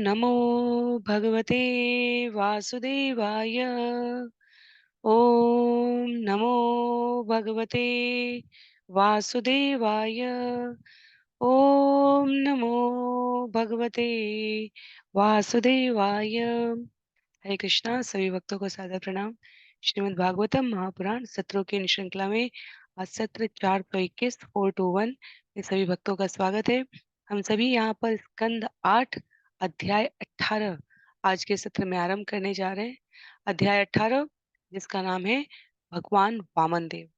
नमो भगवते वासुदेवाय। ओम नमो भगवते वासुदेवाय। ओम नमो भगवते वासुदेवाय। हरे कृष्णा। सभी भक्तों को सादर प्रणाम। श्रीमद् भागवतम महापुराण सत्रों की इन श्रृंखला में आज सत्र 421 421 में सभी भक्तों का स्वागत है। हम सभी यहाँ पर स्कंद 8 अध्याय 18 आज के सत्र में आरंभ करने जा रहे हैं। अध्याय 18 जिसका नाम है भगवान वामन देव।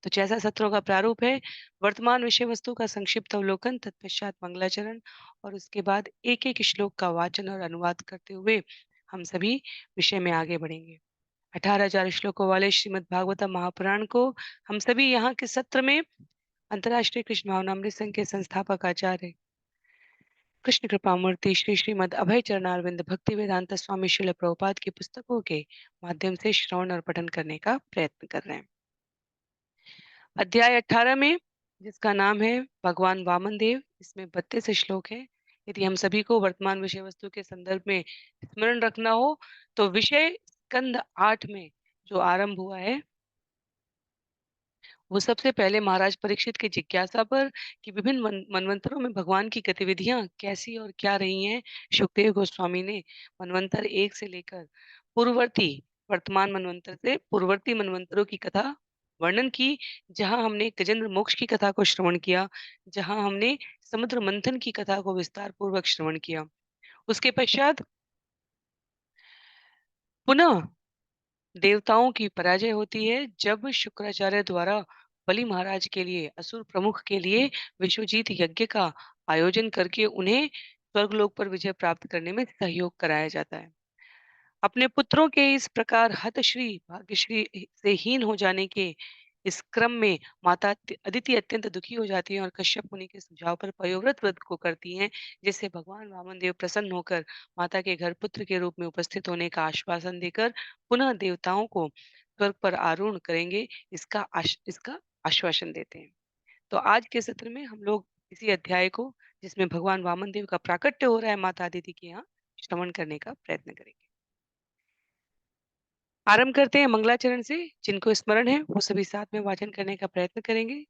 तो जैसा सत्रों का प्रारूप है, वर्तमान विषय वस्तु का संक्षिप्त अवलोकन, तत्पश्चात मंगलाचरण और उसके बाद एक एक श्लोक का वाचन और अनुवाद करते हुए हम सभी विषय में आगे बढ़ेंगे। 18,000 श्लोकों वाले श्रीमद् भागवतम महापुराण को हम सभी यहाँ के सत्र में अंतर्राष्ट्रीय कृष्ण भावनामृत संघ के संस्थापक आचार्य कृष्ण कृपामूर्ति श्री श्रीमद् अभय चरणारविंद भक्ति वेदांत स्वामी श्रील प्रभुपाद की पुस्तकों के माध्यम से श्रवण और पठन करने का प्रयत्न कर रहे हैं। अध्याय 18 में जिसका नाम है भगवान वामन देव, इसमें 32 श्लोक है। यदि हम सभी को वर्तमान विषय वस्तु के संदर्भ में स्मरण रखना हो तो विषय स्कंद 8 में जो आरंभ हुआ है वो सबसे पहले महाराज परीक्षित की जिज्ञासा पर कि विभिन्न मनवंतरों में भगवान की गतिविधियां कैसी और क्या रही हैं, सुखदेव गोस्वामी ने मनवंतर 1 से लेकर पूर्ववर्ती वर्तमान मनवंतर से पूर्ववर्ती मनवंतरों की कथा वर्णन की। जहां हमने गजेंद्र मोक्ष की कथा को श्रवण किया, जहां हमने समुद्र मंथन की कथा को विस्तार पूर्वक श्रवण किया। उसके पश्चात पुनः देवताओं की पराजय होती है जब शुक्राचार्य द्वारा बलि महाराज के लिए, असुर प्रमुख के लिए विश्वजीत यज्ञ का आयोजन करके उन्हें स्वर्गलोक पर विजय प्राप्त करने में सहयोग कराया जाता है। अपने पुत्रों के इस प्रकार हतश्री भाग्यश्री से हीन हो जाने के इस क्रम में माता अदिति अत्यंत दुखी हो जाती है और कश्यप मुनि के सुझाव पर पयोव्रत व्रत को करती हैं, जिससे भगवान वामन देव प्रसन्न होकर माता के घर पुत्र के रूप में उपस्थित होने का आश्वासन देकर पुनः देवताओं को स्वर्ग पर आरूढ़ करेंगे इसका आश्वासन देते हैं। तो आज के सत्र में हम लोग इसी अध्याय को, जिसमें भगवान वामन देव का प्राकट्य हो रहा है माता अदिति के यहाँ, श्रवण करने का प्रयत्न करेंगे। आरंभ करते हैं मंगलाचरण से। जिनको स्मरण है वो सभी साथ में वाचन करने का प्रयत्न करेंगे।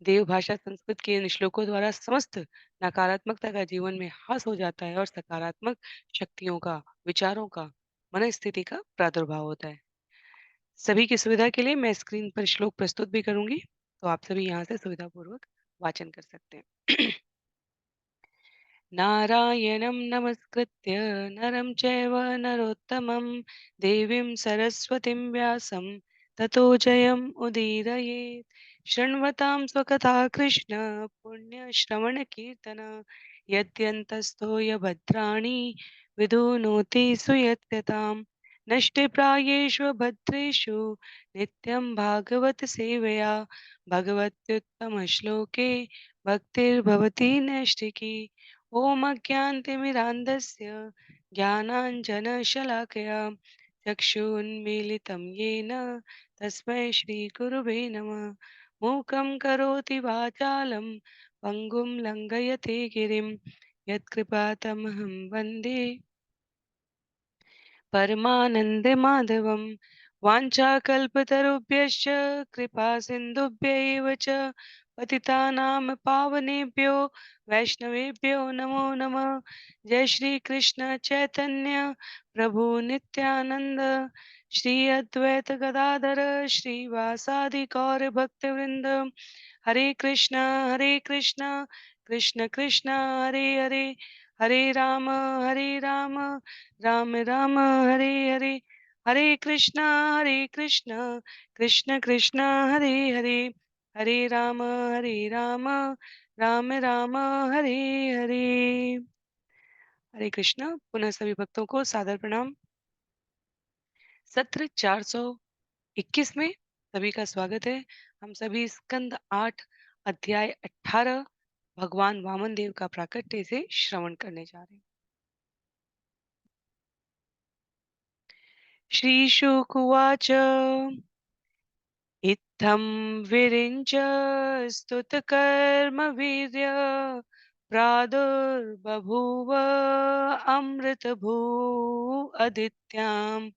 देव भाषा संस्कृत के इन श्लोकों द्वारा समस्त नकारात्मकता का जीवन में ह्रास हो जाता है और सकारात्मक शक्तियों का, विचारों का, मन स्थिति का प्रादुर्भाव होता है। सभी की सुविधा के लिए मैं स्क्रीन पर श्लोक प्रस्तुत भी करूंगी, तो आप सभी यहाँ से सुविधापूर्वक वाचन कर सकते हैं। नारायणं नमस्कृत्य नरं चैव नरोत्तमं देवीं सरस्वतीं व्यासं ततो जयम् उदीरयेत्। शृण्वतां स्वकथा कृष्ण पुण्यश्रवणकीर्तन यद्यन्तस्थो यभद्राणि विधुनोति सुयत्यताम्। नष्टप्रायेषु भद्रेषु नित्यं भागवत सेवया भगवत्युत्तमश्लोके भक्तिर्भवति नैष्ठिकी। ॐ अज्ञानतिमिरान्धस्य ज्ञानाञ्जनशलाकया चक्षुन्मीलितं येन तस्मै श्रीगुरुवे नमः। मूकं करोति वाचालं पङ्गुं लङ्घयते गिरिं यत्कृपातमहं वन्दे परमानन्दमाधवं। वाञ्छाकल्पतरुभ्यश्च कृपा सिन्धुभ्यैव च पतितानां पावनेभ्यो वैष्णवेभ्यो नमो नमः। जय श्री कृष्ण चैतन्य प्रभु नित्यानंद श्री अद्वैत गदाधर श्रीवासादि गौर भक्तवृंद। हरे कृष्ण कृष्ण कृष्ण हरे हरे, हरे राम राम राम हरे हरे, हरे कृष्ण कृष्ण कृष्ण हरे हरे, हरे राम राम राम हरे हरे। हरे कृष्ण। पुनः सभी भक्तों को सादर प्रणाम। सत्र 421 में सभी का स्वागत है। हम सभी स्कंद 8 अध्याय 18 भगवान वामन देव का प्राकट्य से श्रवण करने जा रहे हैं। श्रीशुक उवाच इत्थं विरिञ्च स्तुतकर्मवीर्य प्रादुर्बभूव अमृतभू अदित्याम्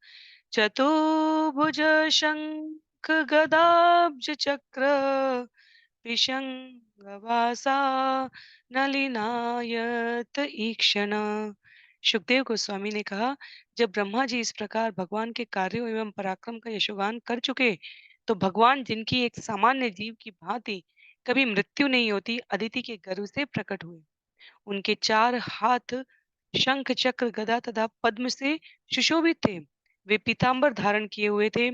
चतुर्भुज शंख गदाब्ज चक्र विशंगवासा नलिनायत ईक्षण। सुखदेव गोस्वामी ने कहा, जब ब्रह्मा जी इस प्रकार भगवान के कार्यों एवं पराक्रम का यशोगान कर चुके, तो भगवान, जिनकी एक सामान्य जीव की भांति कभी मृत्यु नहीं होती, अदिति के गर्भ से प्रकट हुए। उनके चार हाथ शंख चक्र गदा तथा पद्म से सुशोभित थे। वे पीतांबर धारण किए हुए थे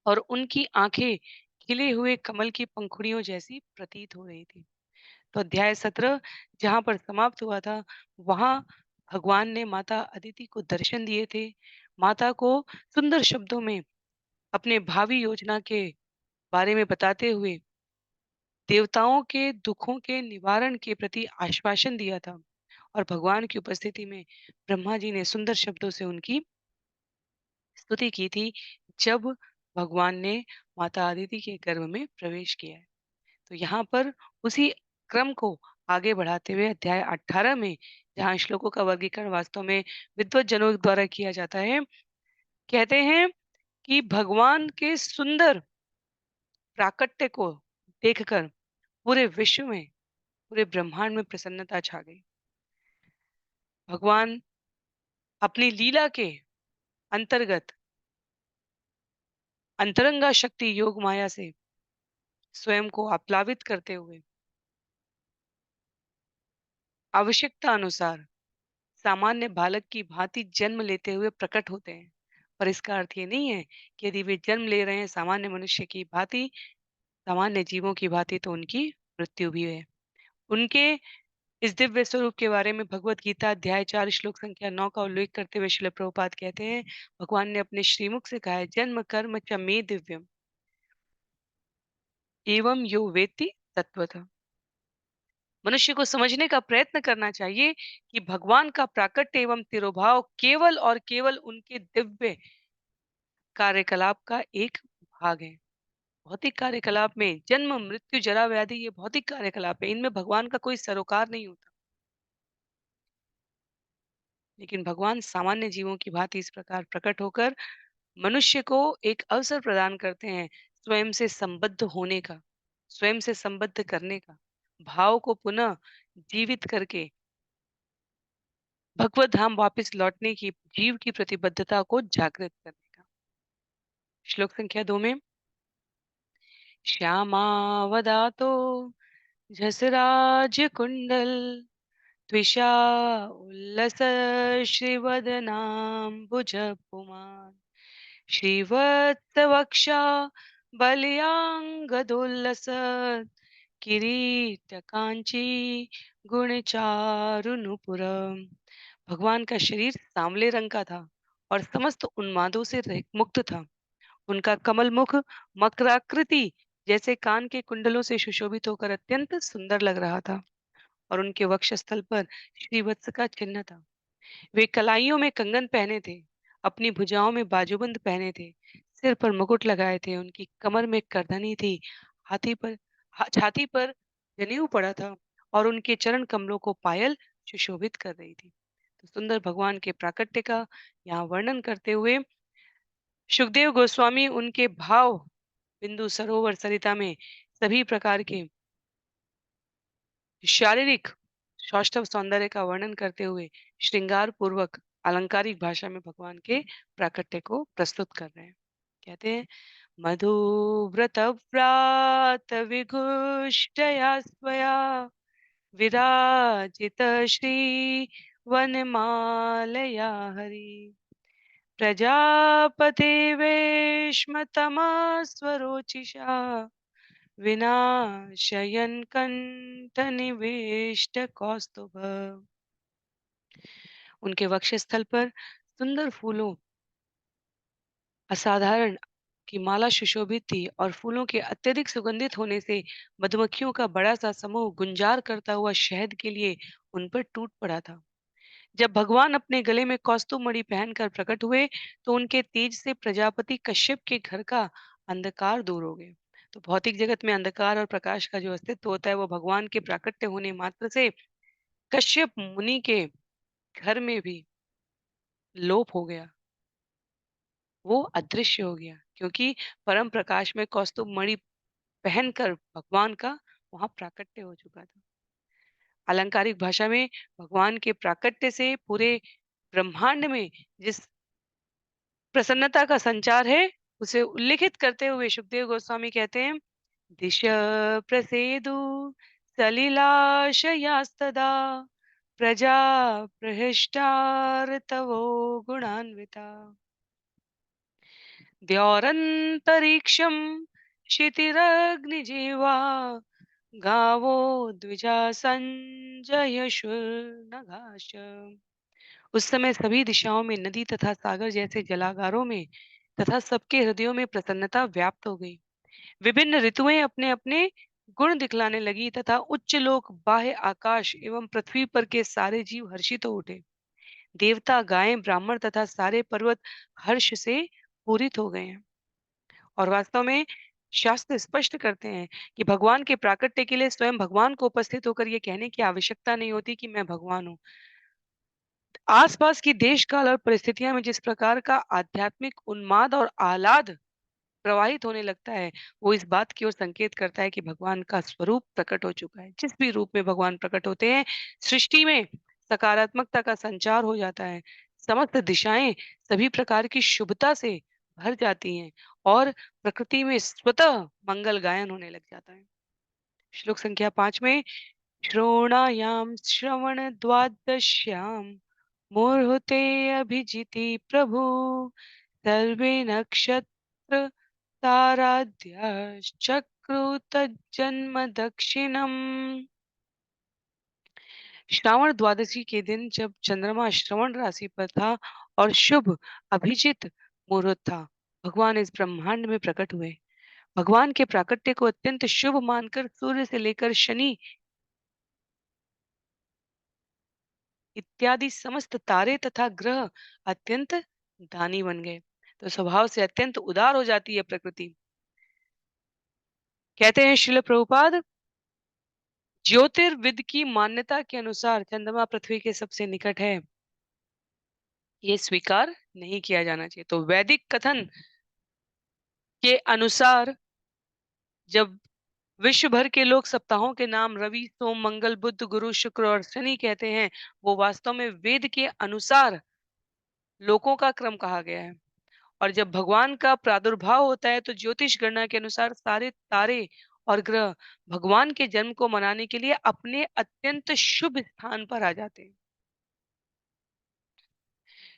और उनकी आंखें खिले हुए कमल की पंखुड़ियों जैसी प्रतीत हो रही थी। तो अध्याय 17 जहाँ पर समाप्त हुआ था, वहां भगवान ने माता अदिति को दर्शन दिए थे। माता को सुंदर शब्दों में अपने भावी योजना के बारे में बताते हुए देवताओं के दुखों के निवारण के प्रति आश्वासन दिया था। और भगवान की उपस्थिति में ब्रह्मा जी ने सुंदर शब्दों से उनकी स्तुति की थी, जब भगवान ने माता अदिति के गर्भ में प्रवेश किया है। तो यहाँ पर उसी क्रम को आगे बढ़ाते हुए अध्याय 18 में, जहाँ श्लोकों का वर्गीकरण वास्तव में विद्वत जनों द्वारा किया जाता है, कहते हैं कि भगवान के सुंदर प्राकट्य को देखकर पूरे विश्व में, पूरे ब्रह्मांड में प्रसन्नता छा गई। भगवान अपनी लीला के अंतर्गत अंतरंगा शक्ति योग माया से स्वयं को आप्लावित करते हुए आवश्यकता अनुसार सामान्य बालक की भांति जन्म लेते हुए प्रकट होते हैं। पर इसका अर्थ ये नहीं है कि यदि वे जन्म ले रहे हैं सामान्य मनुष्य की भांति, सामान्य जीवों की भांति, तो उनकी मृत्यु भी है। उनके इस दिव्य स्वरूप के बारे में भगवत गीता अध्याय 4 श्लोक संख्या 9 का उल्लेख करते हुए श्रील प्रभुपाद कहते हैं, भगवान ने अपने श्रीमुख से कहा है, जन्म कर्म च मे दिव्यम एवं यो वेत्ति तत्वतः। मनुष्य को समझने का प्रयत्न करना चाहिए कि भगवान का प्राकट्य एवं तिरोभाव केवल और केवल उनके दिव्य कार्यकलाप का एक भाग है। भौतिक कार्यकलाप में जन्म मृत्यु जरा व्याधि, ये भौतिक कार्यकलाप है, इनमें भगवान का कोई सरोकार नहीं होता। लेकिन भगवान सामान्य जीवों की भांति इस प्रकार प्रकट होकर मनुष्य को एक अवसर प्रदान करते हैं स्वयं से संबद्ध होने का, स्वयं से संबद्ध करने का, भाव को पुनः जीवित करके भगवत धाम वापस लौटने की, जीव की प्रतिबद्धता को जागृत करने का। श्लोक संख्या 2 में, श्यामावदातो झसराज कुंडल त्विषा उल्लस श्रीवदनाम्बुज पुमान् श्रीवत्सवक्षा बलयांगदोल्लसत् किरीटकांची गुणचारुनुपुरम्। भगवान का शरीर सांवले रंग का था और समस्त उन्मादों से मुक्त था। उनका कमल मुख मकराकृति जैसे कान के कुंडलों से सुशोभित होकर अत्यंत सुंदर लग रहा था और उनके वक्षस्थल पर श्रीवत्स का चिन्ह था। वे कलाइयों में कंगन पहने थे, अपनी भुजाओं में बाजूबंद पहने थे, सिर पर मुकुट लगाए थे, उनकी कमर में करधनी थी, हाथी पर छाती पर जनेऊ पड़ा था और उनके चरण कमलों को पायल सुशोभित कर रही थी। तो सुंदर भगवान के प्राकट्य का यहाँ वर्णन करते हुए सुखदेव गोस्वामी उनके भाव बिंदु सरोवर सरिता में सभी प्रकार के शारीरिक सौष्ठव सौंदर्य का वर्णन करते हुए श्रृंगार पूर्वक अलंकारिक भाषा में भगवान के प्राकट्य को प्रस्तुत कर रहे हैं। कहते हैं, मधुव्रत व्रात विघुष्टया स्वया विराजित श्री वनमालया हरि प्रजापतिवेश्मतमस्वरोचिषा विनाशयन् कण्ठनिवेष्टकौस्तुभ। उनके वक्षस्थल पर सुंदर फूलों असाधारण की माला सुशोभित थी और फूलों के अत्यधिक सुगंधित होने से मधुमक्खियों का बड़ा सा समूह गुंजार करता हुआ शहद के लिए उन पर टूट पड़ा था। जब भगवान अपने गले में कौस्तुभ मणि पहनकर प्रकट हुए, तो उनके तेज से प्रजापति कश्यप के घर का अंधकार दूर हो गया। तो भौतिक जगत में अंधकार और प्रकाश का जो अस्तित्व होता है वो भगवान के प्राकट्य होने मात्र से कश्यप मुनि के घर में भी लोप हो गया। वो अदृश्य हो गया क्योंकि परम प्रकाश में कौस्तुभ मणि पहनकर भगवान का वहां प्राकट्य हो चुका था। अलंकारिक भाषा में भगवान के प्राकट्य से पूरे ब्रह्मांड में जिस प्रसन्नता का संचार है उसे उल्लेखित करते हुए सुखदेव गोस्वामी कहते हैं, दिश प्रसेदु सलिलाशयास्तदा प्रजा प्रहिष्टार्तवो गुणान्विता द्यौरन्तरिक्षं क्षितिरग्निजिह्वा गावो द्विजा संजयशुर्नघाश्च। उस समय सभी दिशाओं में नदी तथा सागर जैसे जलागारों में तथा सबके हृदयों में प्रसन्नता व्याप्त हो गई। विभिन्न ऋतुएं अपने अपने गुण दिखलाने लगी तथा उच्च लोक बाह्य आकाश एवं पृथ्वी पर के सारे जीव हर्षित हो उठे। देवता गायें ब्राह्मण तथा सारे पर्वत हर्ष से पूरित हो गए हैं। और वास्तव में शास्त्र स्पष्ट करते हैं कि भगवान के प्राकट्य के लिए स्वयं भगवान को उपस्थित होकर ये कहने की आवश्यकता नहीं होती कि मैं भगवान हूँ। आसपास की देश काल और परिस्थितियां में जिस प्रकार का आध्यात्मिक उन्माद और आह्लाद प्रवाहित होने लगता है, वो इस बात की ओर संकेत करता है कि भगवान का स्वरूप प्रकट हो चुका है। जिस भी रूप में भगवान प्रकट होते हैं, सृष्टि में सकारात्मकता का संचार हो जाता है। समस्त दिशाएं सभी प्रकार की शुभता से भर जाती हैं और प्रकृति में स्वतः मंगल गायन होने लग जाता है। श्लोक संख्या 5 में श्रोणायाम श्रवण द्वादश्याम मुहूर्ते अभिजिति प्रभु सर्वे नक्षत्र ताराद्याश्चक्रुतजन्म दक्षिणम्। श्रावण द्वादशी के दिन जब चंद्रमा श्रवण राशि पर था और शुभ अभिजित मुहूर्त था, भगवान इस ब्रह्मांड में प्रकट हुए। भगवान के प्राकट्य को अत्यंत शुभ मानकर सूर्य से लेकर शनि इत्यादि समस्त तारे तथा ग्रह अत्यंत दानी बन गए। तो स्वभाव से अत्यंत उदार हो जाती है प्रकृति। कहते हैं श्रील प्रभुपाद, ज्योतिर्विद की मान्यता के अनुसार चंद्रमा पृथ्वी के सबसे निकट है। ये स्वीकार नहीं किया जाना चाहिए। तो वैदिक कथन के अनुसार जब विश्व भर के लोग सप्ताहों के नाम रवि, सोम, मंगल, बुध, गुरु, शुक्र और शनि कहते हैं, वो वास्तव में वेद के अनुसार लोकों का क्रम कहा गया है। और जब भगवान का प्रादुर्भाव होता है तो ज्योतिष गणना के अनुसार सारे तारे और ग्रह भगवान के जन्म को मनाने के लिए अपने अत्यंत शुभ स्थान पर आ जाते हैं।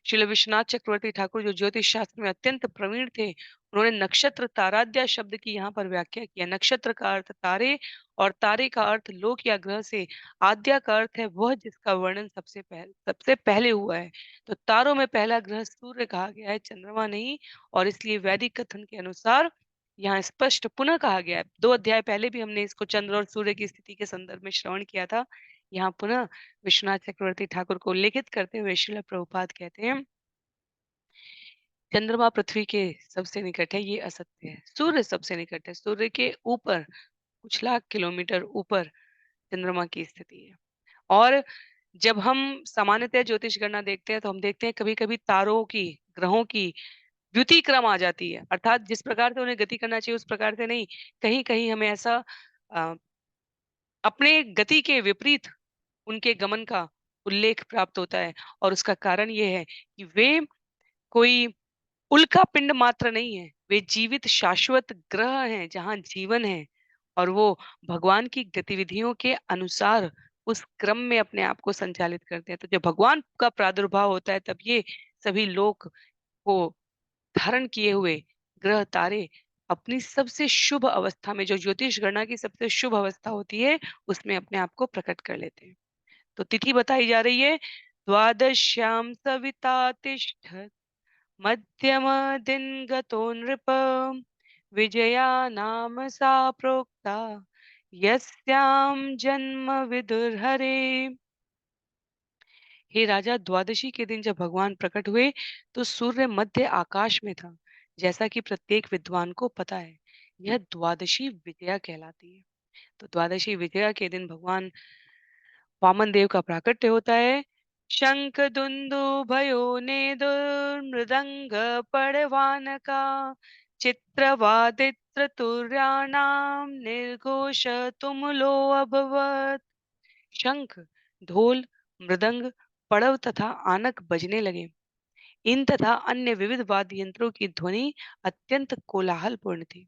श्रील विश्वनाथ चक्रवर्ती ठाकुर जो ज्योतिष शास्त्र में अत्यंत प्रवीण थे, उन्होंने नक्षत्र ताराद्या शब्द की यहाँ पर व्याख्या किया। नक्षत्र का अर्थ तारे और तारे का अर्थ लोक या ग्रह से, आद्या का अर्थ है वह जिसका वर्णन सबसे पहले हुआ है। तो तारों में पहला ग्रह सूर्य कहा गया है, चंद्रमा नहीं। और इसलिए वैदिक कथन के अनुसार यहाँ स्पष्ट पुनः कहा गया है। 2 अध्याय पहले भी हमने इसको चंद्र और सूर्य की स्थिति के संदर्भ में श्रवण किया था। यहाँ पुनः विश्वनाथ चक्रवर्ती ठाकुर को उल्लेखित करते हुए श्रील प्रभुपाद कहते हैं, चंद्रमा पृथ्वी के सबसे निकट है, ये असत्य है। सूर्य सबसे निकट है। सूर्य के ऊपर कुछ लाख किलोमीटर ऊपर चंद्रमा की स्थिति है। और जब हम सामान्यतः ज्योतिष गणना देखते हैं तो हम देखते हैं कभी-कभी तारों की, ग्रहों की द्युति क्रम आ जाती है। अर्थात जिस प्रकार से उन्हें गति करना चाहिए उस प्रकार से नहीं, कहीं-कहीं हमें ऐसा अ, अपने गति के विपरीत उनके गमन का उल्लेख प्राप्त होता है। और उसका कारण ये है कि वे कोई उल्का पिंड मात्र नहीं है, वे जीवित शाश्वत ग्रह हैं जहाँ जीवन है। और वो भगवान की गतिविधियों के अनुसार उस क्रम में अपने आप को संचालित करते हैं। तो जब भगवान का प्रादुर्भाव होता है तब ये सभी लोक को धारण किए हुए ग्रह तारे अपनी सबसे शुभ अवस्था में, जो ज्योतिष गणना की सबसे शुभ अवस्था होती है, उसमें अपने आप को प्रकट कर लेते हैं। तो तिथि बताई जा रही है, द्वादश्याम सविता तिष्ठत् मध्यमदिनगतो नृप विजया नाम सा प्रोक्ता यस्यां जन्म विदुर्हरे। हे राजा, द्वादशी के दिन जब भगवान प्रकट हुए तो सूर्य मध्य आकाश में था, जैसा कि प्रत्येक विद्वान को पता है। यह द्वादशी विजया कहलाती है। तो द्वादशी विजया के दिन भगवान वामन देव का प्राकट्य होता है। शंख दुंदुभयो नेदुर्मृदंग पड़वानका चित्रवादित्र तुर्याणाम निर्घोष तुमुलो अभवत। शंख, ढोल, मृदंग, पड़व तथा आनक बजने लगे। इन तथा अन्य विविध वाद्य यंत्रों की ध्वनि अत्यंत कोलाहलपूर्ण थी।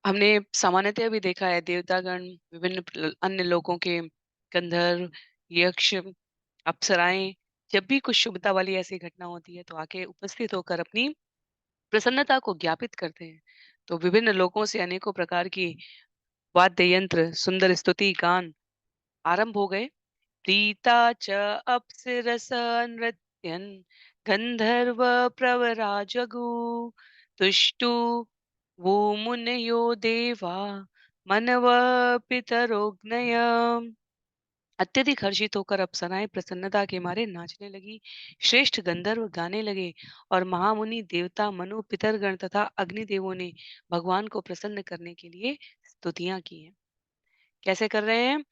हमने सामान्यतः भी देखा है देवतागण, विभिन्न अन्य लोगों के, गंधर्व, यक्ष, अप्सराएं, जब भी कुछ शुभता वाली ऐसी घटना होती है तो आके उपस्थित होकर अपनी प्रसन्नता को ज्ञापित करते हैं। तो विभिन्न लोगों से अनेकों प्रकार की वाद्य यंत्र, सुंदर स्तुति गान आरंभ हो गए। प्रीता च अप्सरसा नृत्यन् गन्धर्व प्रवरा जगु तुष्टु वो मुनयो देवा मनव पितरोग्नय। अत्यधिक हर्षित होकर अप्सराएं प्रसन्नता के मारे नाचने लगी, श्रेष्ठ गंधर्व गाने लगे और महामुनि देवता मनु पितरगण तथा अग्निदेवों ने भगवान को प्रसन्न करने के लिए स्तुतियां की हैं। कैसे कर रहे हैं?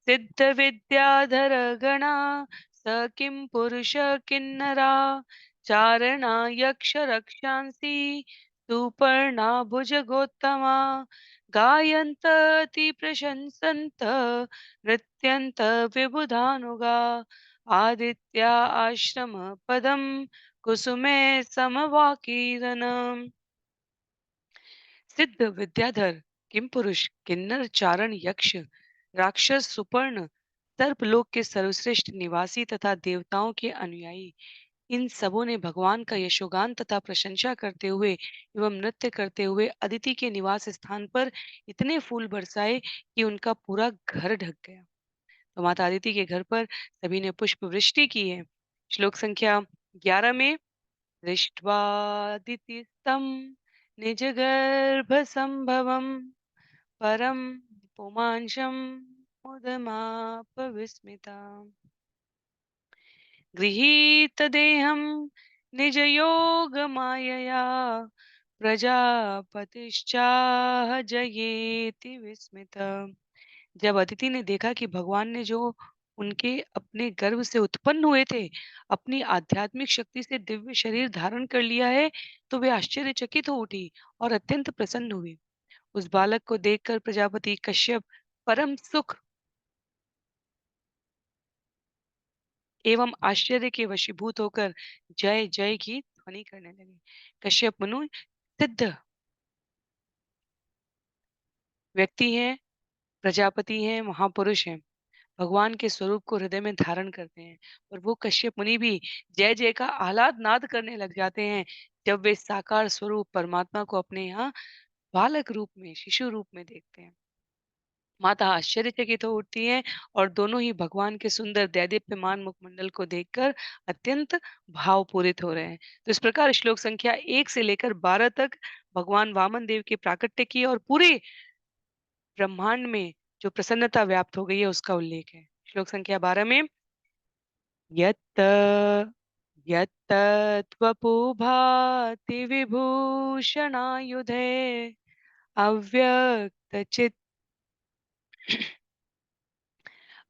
सिद्ध विद्याधर गणा स किं पुरुष किन्नरा चारणा यक्ष रक्षांसि सुपर्णा भुजगोत्तमा गायन्त अति प्रशंसन्त नृत्यन्त विबुधानुगा आदित्या आश्रम पदम कुसुमे समवाकीर्णम्। सिद्ध विद्याधर किमपुरुष किन्नर चारण यक्ष राक्षस सुपर्ण सर्पलोक के सर्वश्रेष्ठ निवासी तथा देवताओं के अनुयायी, इन सबों ने भगवान का यशोगान तथा प्रशंसा करते हुए एवं नृत्य करते हुए अदिति के निवास स्थान पर इतने फूल बरसाए कि उनका पूरा घर ढक गया। तो माता अदिति के घर पर सभी ने पुष्प वृष्टि की है। श्लोक संख्या 11 में दृष्ट्वादितिस्तं निजगर्भसम्भवं परं पुमांशं मुदमाप विस्मिता गृहीतदेहं निजयोगमायया प्रजापतिश्चाह जयेति विस्मित। जब अदिति ने देखा कि भगवान ने जो उनके अपने गर्भ से उत्पन्न हुए थे, अपनी आध्यात्मिक शक्ति से दिव्य शरीर धारण कर लिया है, तो वे आश्चर्यचकित हो उठी और अत्यंत प्रसन्न हुई। उस बालक को देखकर प्रजापति कश्यप परम सुख एवं आश्चर्य के वशीभूत होकर जय जय की ध्वनि करने लगे। कश्यप मनु सिद्ध व्यक्ति हैं, प्रजापति हैं, महापुरुष हैं। भगवान के स्वरूप को हृदय में धारण करते हैं और वो कश्यप मुनि भी जय जय का आह्लाद नाद करने लग जाते हैं जब वे साकार स्वरूप परमात्मा को अपने यहाँ बालक रूप में, शिशु रूप में देखते हैं। माता आश्चर्यचकित हो उठती हैं और दोनों ही भगवान के सुंदर दैदीप्यमान मुखमंडल को देखकर अत्यंत भावपूरित हो रहे हैं। तो इस प्रकार श्लोक संख्या 1 से लेकर 12 तक भगवान वामन देव के प्राकट्य की और पूरे ब्रह्मांड में जो प्रसन्नता व्याप्त हो गई है उसका उल्लेख है। श्लोक संख्या 12 में यत्त यत्तत्वपो भाति विभूषणायुधे अव्यक्तचित्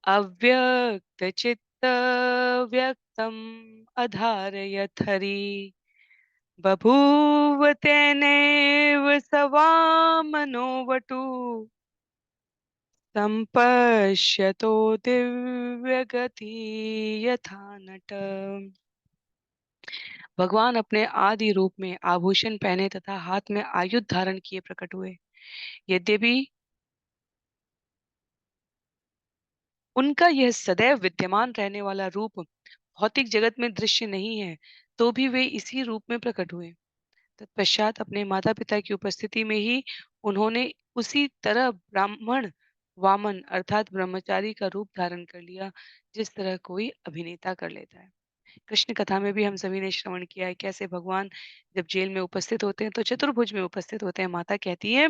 अव्यक्तचित्तव्यक्तम् अधारयत् हरि बभूव तेनेव स वामनो वटु संपश्यतो दिव्यगति यथा नट। भगवान अपने आदि रूप में आभूषण पहने तथा हाथ में आयुध धारण किए प्रकट हुए। यद्यपि उनका यह सदैव विद्यमान रहने वाला रूप भौतिक जगत में दृश्य नहीं है, तो भी वे इसी रूप में प्रकट हुए। तत्पश्चात अपने माता पिता की उपस्थिति में ही उन्होंने उसी तरह ब्राह्मण वामन अर्थात ब्रह्मचारी का रूप धारण कर लिया, जिस तरह कोई अभिनेता कर लेता है। कृष्ण कथा में भी हम सभी ने श्रवण किया है कैसे भगवान जब जेल में उपस्थित होते हैं तो चतुर्भुज में उपस्थित होते हैं। माता कहती है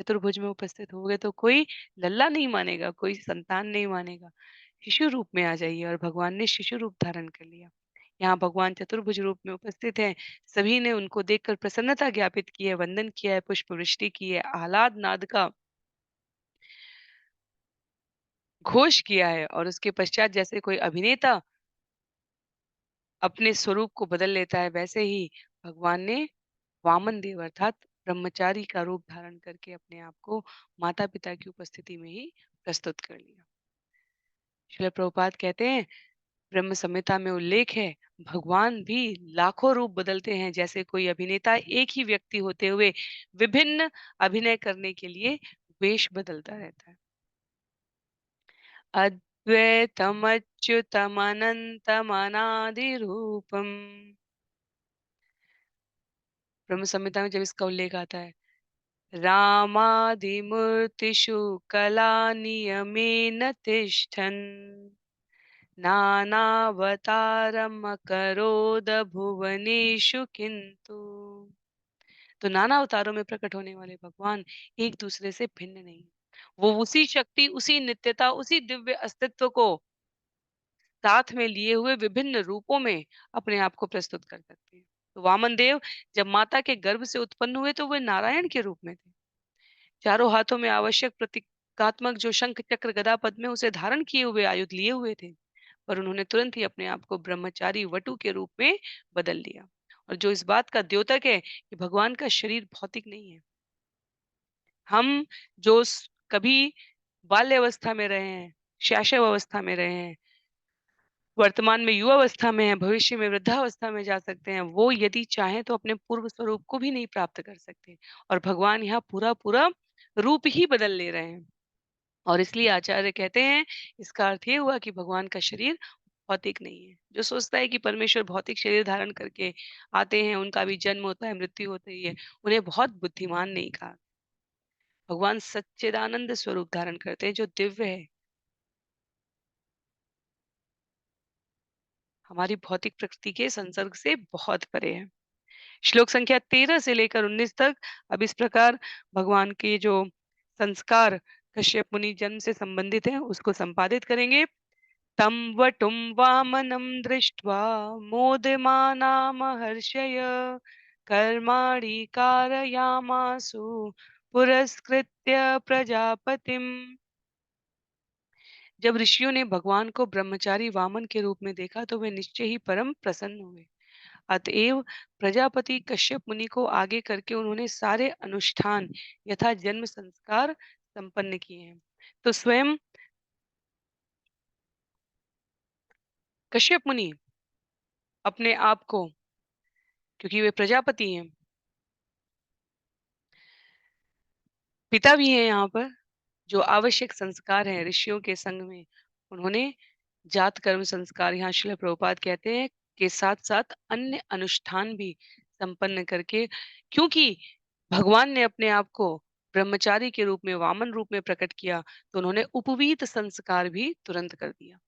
चतुर्भुज में उपस्थित होगे तो कोई लल्ला नहीं मानेगा, कोई संतान नहीं मानेगा। शिशु रूप में आ जाइए और भगवान ने शिशु रूप धारण कर लिया। यहाँ भगवान चतुर्भुज रूप में उपस्थित हैं। सभी ने उनको देखकर प्रसन्नता ज्ञापित की है, वंदन किया है, पुष्प वृष्टि की है, आह्लाद नाद का घोष किया है और उसके पश्चात जैसे कोई अभिनेता अपने स्वरूप को बदल लेता है, वैसे ही भगवान ने वामन देव अर्थात ब्रह्मचारी का रूप धारण करके अपने आप को माता-पिता की उपस्थिति में ही प्रस्तुत कर लिया। श्रील प्रभुपाद कहते हैं, ब्रह्म संहिता में उल्लेख है, भगवान भी लाखों रूप बदलते हैं, जैसे कोई अभिनेता एक ही व्यक्ति होते हुए विभिन्न अभिनय करने के लिए वेश बदलता रहता है। अद्वैतमच्युतमनंतमनादिरूपम। ब्रह्म संहिता में जब इसका उल्लेख आता है, रामादिमूर्तिषु कलानियमेन तिष्ठन् नानावतारमकरोद भुवनेषु किन्तु। तो नाना अवतारों में प्रकट होने वाले भगवान एक दूसरे से भिन्न नहीं। वो उसी शक्ति, उसी नित्यता, उसी दिव्य अस्तित्व को साथ में लिए हुए विभिन्न रूपों में अपने आप को प्रस्तुत कर सकते हैं। तो वामन देव जब माता के गर्भ से उत्पन्न हुए तो वे नारायण के रूप में थे। चारों हाथों में आवश्यक प्रतीकात्मक जो शंख चक्र गदा पद्म में उसे धारण किए हुए आयुध लिए हुए थे, पर उन्होंने तुरंत ही अपने आप को ब्रह्मचारी वटु के रूप में बदल लिया। और जो इस बात का द्योतक है कि भगवान का शरीर भौतिक नहीं है। हम जो कभी बाल्यावस्था में रहे हैं, शैशव अवस्था में रहे हैं, वर्तमान में युवावस्था में है, भविष्य में वृद्धावस्था में जा सकते हैं, वो यदि चाहें तो अपने पूर्व स्वरूप को भी नहीं प्राप्त कर सकते। और भगवान यहाँ पूरा पूरा रूप ही बदल ले रहे हैं। और इसलिए आचार्य कहते हैं, इसका अर्थ ये हुआ कि भगवान का शरीर भौतिक नहीं है। जो सोचता है कि परमेश्वर भौतिक शरीर धारण करके आते हैं, उनका भी जन्म होता है, मृत्यु होती है, उन्हें बहुत बुद्धिमान नहीं कहा। भगवान सच्चिदानंद स्वरूप धारण करते हैं जो दिव्य है, हमारी भौतिक प्रकृति के संसर्ग से बहुत परे है। श्लोक संख्या 13 से लेकर 19 तक अब इस प्रकार भगवान के जो संस्कार कश्यप मुनि जन्म से संबंधित हैं उसको संपादित करेंगे। तं वटुं वामनं दृष्ट्वा मोदमाना महर्षय कर्माणि कारयामासु पुरस्कृत्य प्रजापतिम्। जब ऋषियों ने भगवान को ब्रह्मचारी वामन के रूप में देखा तो वे निश्चय ही परम प्रसन्न हुए। अतएव प्रजापति कश्यप मुनि को आगे करके उन्होंने सारे अनुष्ठान यथा जन्म संस्कार संपन्न किए हैं। तो स्वयं कश्यप मुनि अपने आप को, क्योंकि वे प्रजापति हैं, पिता भी हैं यहाँ पर, जो आवश्यक संस्कार हैं ऋषियों के संग में उन्होंने जात कर्म संस्कार, यहाँ श्रील प्रभुपाद कहते हैं, के साथ साथ अन्य अनुष्ठान भी संपन्न करके, क्योंकि भगवान ने अपने आप को ब्रह्मचारी के रूप में वामन रूप में प्रकट किया तो उन्होंने उपवीत संस्कार भी तुरंत कर दिया।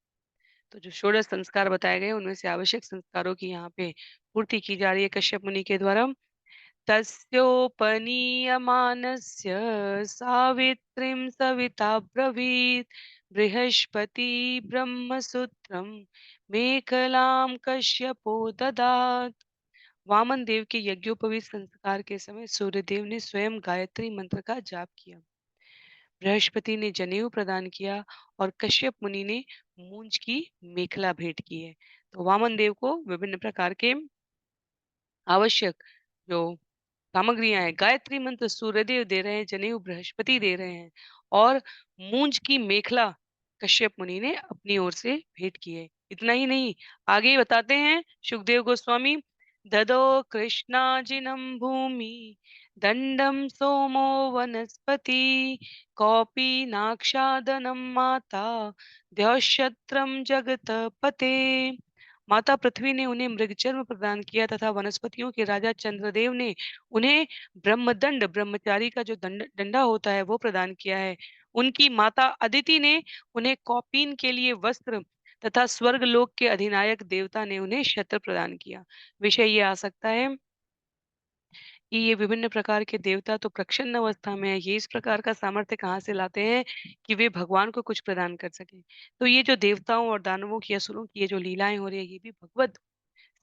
तो जो षोडश संस्कार बताए गए उनमें से आवश्यक संस्कारों की यहाँ पे पूर्ति की जा रही है कश्यप मुनि के द्वारा। तस्योपनीयमानस्य सावित्रीं सविता ब्रवीत् बृहस्पति ब्रह्मसूत्रं मेखलां कश्यपो ददात्। वामन देव के यज्ञोपवीत संस्कार के समय सूर्यदेव ने स्वयं गायत्री मंत्र का जाप किया, बृहस्पति ने जनेऊ प्रदान किया और कश्यप मुनि ने मूंज की मेखला भेंट की है। तो वामन देव को विभिन्न प्रकार के आवश्यक जो सामग्रियां हैं, गायत्री मंत्र सूर्यदेव दे रहे हैं, जनेऊ बृहस्पति दे रहे हैं और मूंज की मेखला कश्यप मुनि ने अपनी ओर से भेंट की है। इतना ही नहीं, आगे बताते हैं सुखदेव गोस्वामी, ददो कृष्णाजिनम भूमि दंडम सोमो वनस्पति कौपी नाक्षादनम माता द्यौशत्रम जगत पते। माता पृथ्वी ने उन्हें मृगचर्म प्रदान किया तथा वनस्पतियों के राजा चंद्रदेव ने उन्हें ब्रह्मदंड, ब्रह्मचारी का जो डंडा होता है वो प्रदान किया है। उनकी माता अदिति ने उन्हें कौपीन के लिए वस्त्र तथा स्वर्गलोक के अधिनायक देवता ने उन्हें छत्र प्रदान किया। विषय ये आ सकता है कि ये विभिन्न प्रकार के देवता तो प्रच्छन्न अवस्था में है, ये इस प्रकार का सामर्थ्य कहाँ से लाते हैं कि वे भगवान को कुछ प्रदान कर सकें। तो ये जो देवताओं और दानवों की, असुरों की ये जो लीलाएँ हो रही है, ये भी भगवत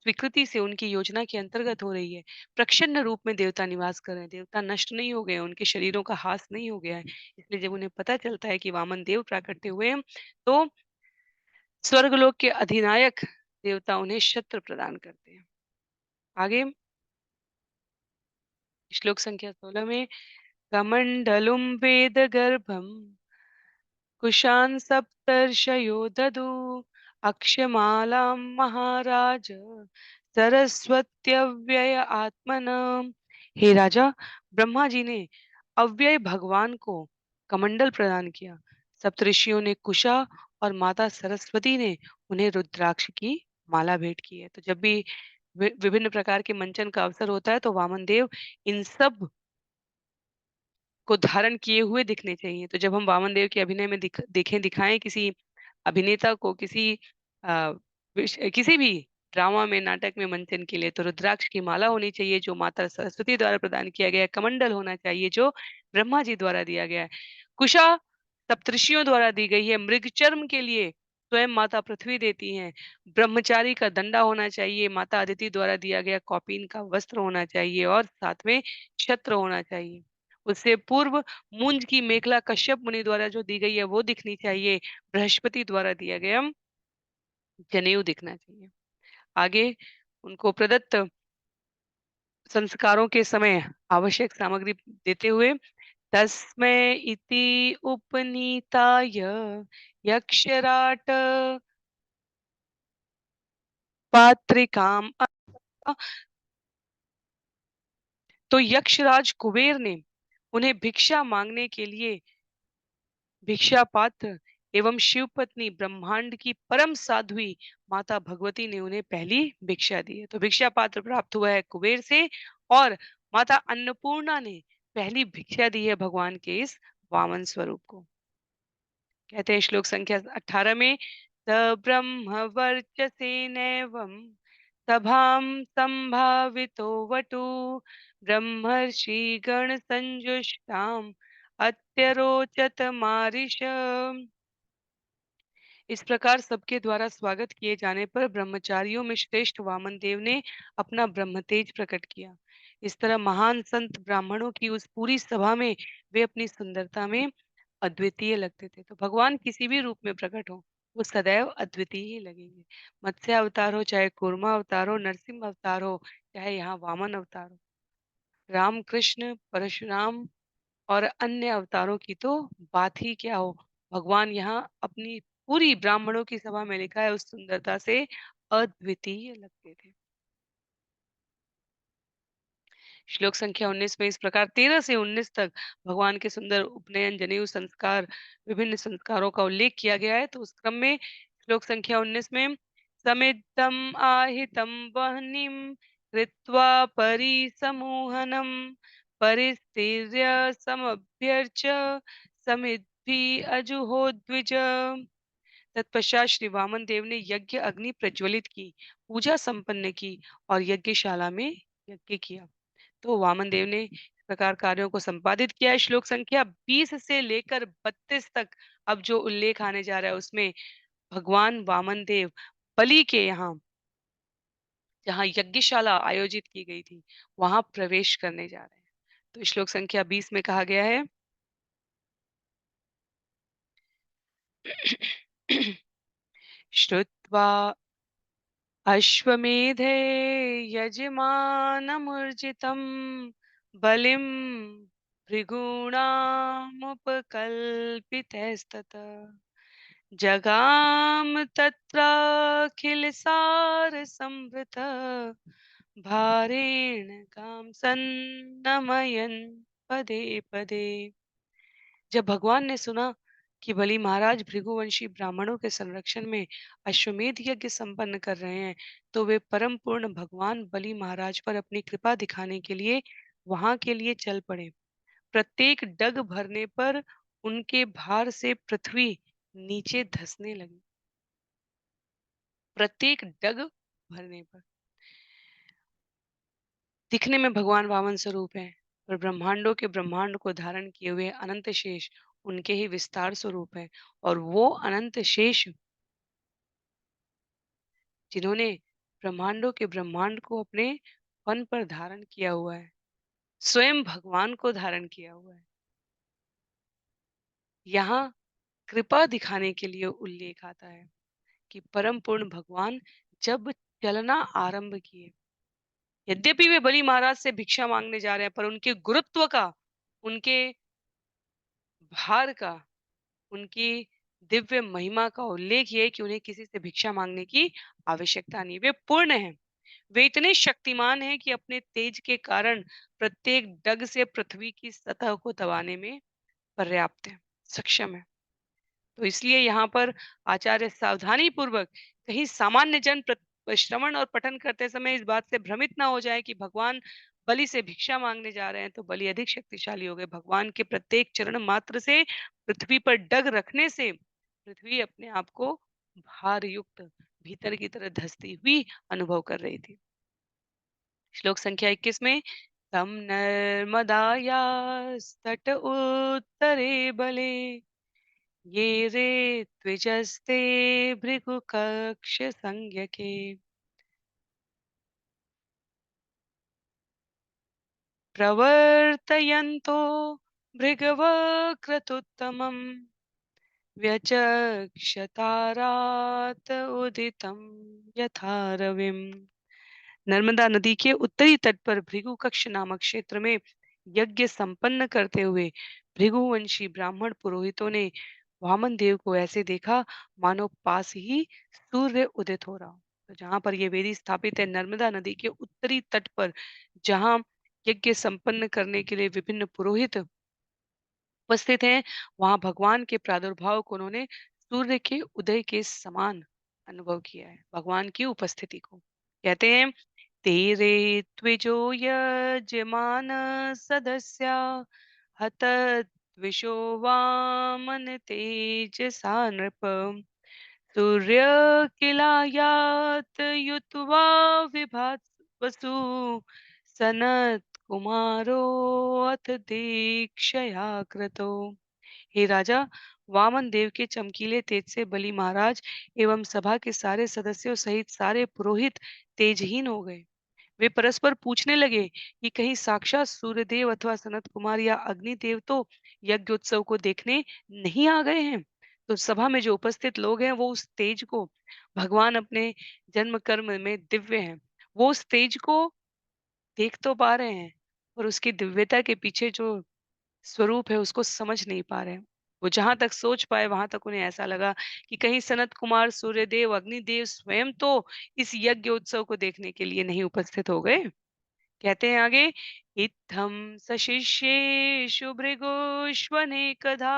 स्वीकृति से उनकी योजना के अंतर्गत हो रही है। प्रच्छन्न रूप में देवता निवास कर रहे हैं, देवता नष्ट नहीं हो गए हैं, उनके शरीरों का ह्रास नहीं हो गया है। इसलिए जब उन्हें पता चलता है कि वामन देव प्राकट्य हुए हैं, तो स्वर्गलोक के अधिनायक देवता उन्हें शस्त्र प्रदान करते हैं। आगे श्लोक संख्या 16 में कमंडलुम वेद गर्भम कुशान् सप्तर्षयो ददु अक्षमालां महाराज सरस्वत्यव्यय आत्मनः। हे राजा, ब्रह्मा जी ने अव्यय भगवान को कमंडल प्रदान किया। सप्तऋषियों ने कुशा और माता सरस्वती ने उन्हें रुद्राक्ष की माला भेंट की है। तो जब भी विभिन्न प्रकार के मंचन का अवसर होता है तो वामन देव इन सब को धारण किए हुए दिखने चाहिए। तो जब हम वामन देव के अभिनय में दिखाएँ किसी अभिनेता को किसी अ, किसी भी ड्रामा में, नाटक में मंचन के लिए तो रुद्राक्ष की माला होनी चाहिए जो माता सरस्वती द्वारा प्रदान किया गया है, कमंडल होना चाहिए जो ब्रह्मा जी द्वारा दिया गया है। कुशा सप्तऋषियों द्वारा दी गई है, मृगचर्म के लिए स्वयं माता पृथ्वी देती हैं। ब्रह्मचारी का दंडा होना चाहिए, माता अदिति द्वारा दिया गया कौपीन का वस्त्र होना चाहिए और साथ में छत्र होना चाहिए। उससे पूर्व मुंज की मेखला कश्यप मुनि द्वारा जो दी गई है वो दिखनी चाहिए। बृहस्पति द्वारा दिया गया जनेऊ दिखना चाहिए। आगे उनको प्रदत्त संस्कारों के समय आवश्यक सामग्री देते हुए तस्मै इति उपनीताय यक्षराट पात्रिकाम तो यक्षराज कुबेर ने उन्हें भिक्षा मांगने के लिए भिक्षा पात्र एवं शिव पत्नी ब्रह्मांड की परम साध्वी माता भगवती ने उन्हें पहली भिक्षा दी है। तो भिक्षा पात्र प्राप्त हुआ है कुबेर से और माता अन्नपूर्णा ने पहली भिक्षा दी है भगवान के इस वामन स्वरूप को। कहते हैं श्लोक संख्या 18 में स ब्रह्म वर्चसेनैवं सभां संभावितो वटु ब्रह्मर्षि गण संजुष्टाम अत्यरोचत मारिष। इस प्रकार सबके द्वारा स्वागत किए जाने पर ब्रह्मचारियों में श्रेष्ठ वामन देव ने अपना ब्रह्म तेज प्रकट किया। इस तरह महान संत ब्राह्मणों की उस पूरी सभा में वे अपनी सुंदरता में अद्वितीय लगते थे। तो भगवान किसी भी रूप में प्रकट हो वो सदैव अद्वितीय ही लगेंगे। मत्स्य अवतार हो, चाहे कूर्मा अवतार हो, नरसिंह अवतार हो, चाहे यहाँ वामन अवतार हो, राम कृष्ण परशुराम और अन्य अवतारों की तो बात ही क्या हो। भगवान यहाँ अपनी पूरी ब्राह्मणों की सभा में लिखा है उस सुंदरता से अद्वितीय लगते थे। श्लोक संख्या 19 में इस प्रकार 13 से 19 तक भगवान के सुंदर उपनयन, जनेऊ संस्कार, विभिन्न संस्कारों का उल्लेख किया गया है। तो उस क्रम में श्लोक संख्या 19 में समिद्धम आहितम वह्निम कृत्वा परिसमूहनम परिस्थिर्य समभ्यर्च समिद्धि अजुहोद्विज। तत्पश्चात श्री वामन देव ने यज्ञ अग्नि प्रज्वलित की, पूजा संपन्न की और यज्ञशाला में यज्ञ किया। तो वामन देव ने इस प्रकार कार्यों को संपादित किया है। श्लोक संख्या 20 से लेकर 32 तक अब जो उल्लेख आने जा रहा है उसमें भगवान वामन देव बलि के यहाँ जहाँ यज्ञशाला आयोजित की गई थी वहां प्रवेश करने जा रहे हैं। तो श्लोक संख्या 20 में कहा गया है श्रुत्वा अश्वमेधे यजमानमुर्जितं बलिं भृगूणामुपकल्पितस्ततः जगाम तत्राखिलसार संवृतः भारेण काम सन्नमयन पदे पदे। जब भगवान ने सुना कि बलि महाराज भृगुवंशी ब्राह्मणों के संरक्षण में अश्वमेध यज्ञ संपन्न कर रहे हैं, तो वे परम पूर्ण भगवान बलि महाराज पर अपनी कृपा दिखाने के लिए वहां के लिए चल पड़े। प्रत्येक डग भरने पर उनके भार से पृथ्वी नीचे धंसने लगी। प्रत्येक डग भरने पर दिखने में भगवान वामन स्वरूप हैं, पर ब्रह्मांडों के ब्रह्मांड को धारण किए हुए अनंत शेष उनके ही विस्तार स्वरूप हैं। और वो अनंत शेष जिन्होंने ब्रह्मांडों के ब्रह्मांड को अपने फन पर धारण किया हुआ है, स्वयं भगवान को धारण किया हुआ है। यहाँ कृपा दिखाने के लिए उल्लेख आता है कि परम पूर्ण भगवान जब चलना आरंभ किए, यद्यपि वे बलि महाराज से भिक्षा मांगने जा रहे हैं, पर उनके गुरुत्व का, उनके भार का, उनकी दिव्य महिमा का उल्लेख ये है कि उन्हें किसी से भिक्षा मांगने की आवश्यकता नहीं। वे पूर्ण हैं। वे इतने शक्तिमान हैं कि अपने तेज के कारण प्रत्येक डग से पृथ्वी की सतह को दबाने में पर्याप्त है, सक्षम है। तो इसलिए यहाँ पर आचार्य सावधानी पूर्वक कहीं सामान्य जन श्रवण और पठन करते समय इस बात से भ्रमित ना हो जाए कि भगवान बलि से भिक्षा मांगने जा रहे हैं तो बलि अधिक शक्तिशाली हो गए। भगवान के प्रत्येक चरण मात्र से पृथ्वी पर डग रखने से पृथ्वी अपने आप को भार युक्त भीतर की तरह धसती हुई अनुभव कर रही थी। श्लोक संख्या 21 में तम नर्मदायास्तट उत्तरे बले ये रे द्विजस्ते भृगुकक्ष संज्ञके प्रवर्तयन्तो भृगवक्रतुत्तमम् व्यचक्षतारात् उदितं यथा रविम्। नर्मदा नदी के उत्तरी तट पर भृगु कक्ष नामक क्षेत्र में यज्ञ संपन्न करते हुए भृगुवंशी ब्राह्मण पुरोहितों ने वामन देव को ऐसे देखा मानो पास ही सूर्य उदित हो रहा हो। तो जहां पर ये वेदी स्थापित है नर्मदा नदी के उत्तरी तट पर, जहां यज्ञ संपन्न करने के लिए विभिन्न पुरोहित उपस्थित हैं, वहां भगवान के प्रादुर्भाव को उन्होंने सूर्य के उदय के समान अनुभव किया है। भगवान की उपस्थिति को कहते हैं तेरे त्विजो यजमान सदस्या हतद्विषो वामन तेजसा नृप सूर्य किलायात युत्वा विभात वसु सनत कुमारो अथ दीक्षया कृतो। हे राजा, वामन देव के चमकीले तेज से बलि महाराज एवं सभा के सारे सदस्यों सहित सारे पुरोहित तेजहीन हो गए। वे परस्पर पूछने लगे कि कहीं साक्षात सूर्यदेव अथवा सनत कुमार या अग्निदेव तो यज्ञोत्सव को देखने नहीं आ गए हैं। तो सभा में जो उपस्थित लोग हैं वो उस तेज को, भगवान अपने जन्म कर्म में दिव्य हैं, वो उस तेज को देख तो पा रहे हैं, और उसकी दिव्यता के पीछे जो स्वरूप है उसको समझ नहीं पा रहे हैं। वो जहां तक सोच पाए वहां तक उन्हें ऐसा लगा कि कहीं सनत कुमार, सूर्यदेव, अग्निदेव स्वयं तो इस यज्ञ उत्सव को देखने के लिए नहीं उपस्थित हो गए। कहते हैं आगे, इत्थं सशिष्येषु भृगुष्वनेकधा